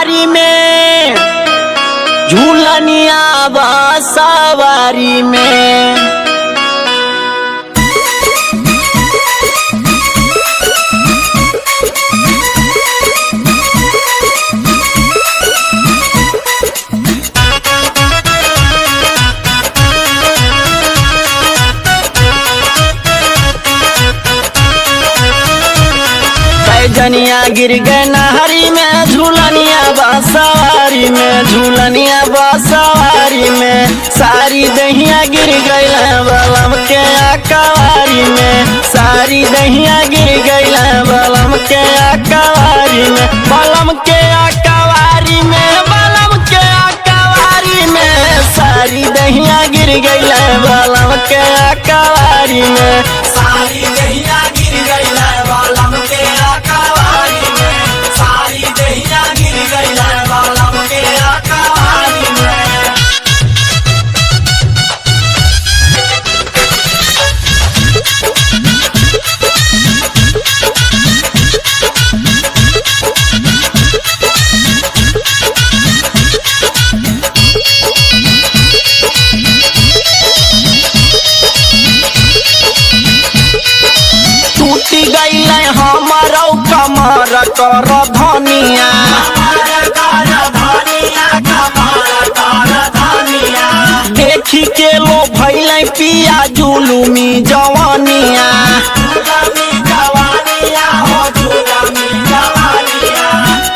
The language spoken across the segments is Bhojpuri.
नहरी में झूलनिया बसवारी में। जनिया गिर गए नहरी में झूलनिया बसवारी में, झूलनिया बसवारी में। सारी दहिया गिर गई बलम के अकवारी में, सारी दहिया गिर गई बलम के अकवारी में, बलम के अकवारी में, बलम के अकवारी में। सारी दहिया गिर गई बलम के अकवारी में, सारी दहिया गिर गई बलम के अकवारी में, सारी दहिया गिर गई बलम के अकवारी में। टूटी गई हमारा कमर कर धनिया, देखी के लो भैल पिया जुलुमी जवानिया।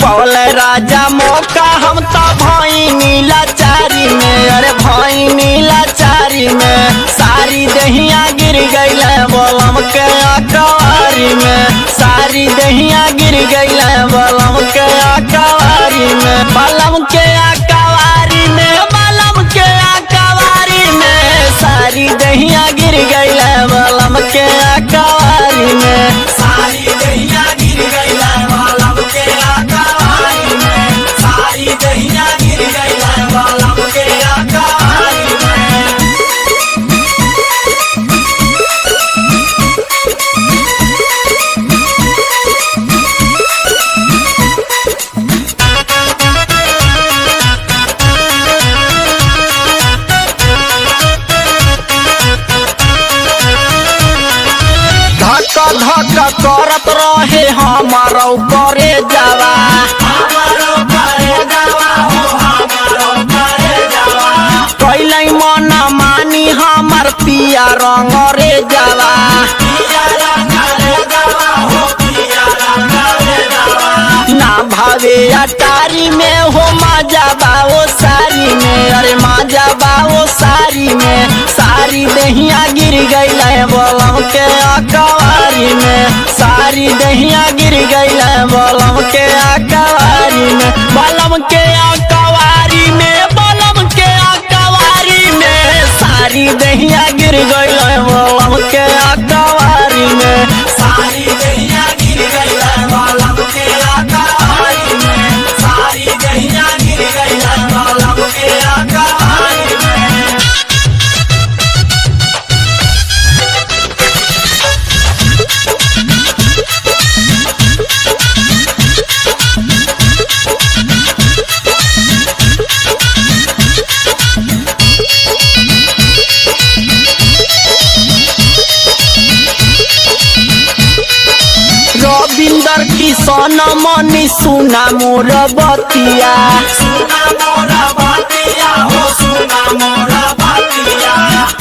पौल राजा मौका हम तो भाई नीला चारी में, अरे भाई नीला चारी में। सारी दहिया गिर गई बलम के अकवारी में, सारी दहिया गिर गई बलम के अकवारी में, बलम के अकवारी में, बलम के अकवारी में। सारी दहिया गिर गई बलम के अकवारी में, सारी दहिया गिर गई बलम के अकवारी में, सारी दहिया गिर गई बलम के अकवारी में। धक धक करत रहे हमारा करे जावा, कैलै मन मानी हमार पिया रंग रे जावा। ना भावे अटारी में हो मजा बाओ सारी में, अरे मजा बाओ सारी में। सारी दहिया गिर गई बलम के अकवारी में, सारी दहिया गिर गई बलम के अकवारी में, बलम के अकवारी में, बलम के अकवारी में। सारी दहिया गिर गई बलम के अकवारी में, सारी दहिया गिर गई बलम के अकवारी में, सारी दहिया गिर गई बलम के अकवारी में। रविंदर किशन मनी सुना मोर बतिया, सुना मोर बतिया हो, सुना मोर बतिया।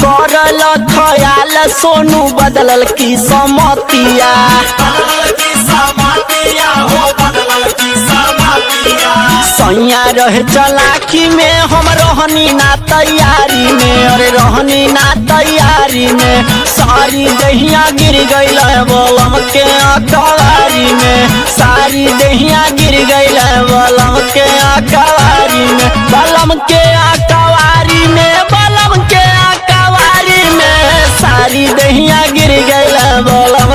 करल खयाल सोनू बदलल की समतिया, बदलल की समतिया हो, बदलल की समतिया। सैया रहे चलाकी में हम रहनी ना तैयारी में, अरे रहनी ना तैयारी में। सारी दहिया गिर गई बलम के अकवारी में, सारी दहिया गिर गई बलम के अकवारी में, बलम के अकवारी में, बलम के अकवारी में। सारी दहिया गिर गई बलम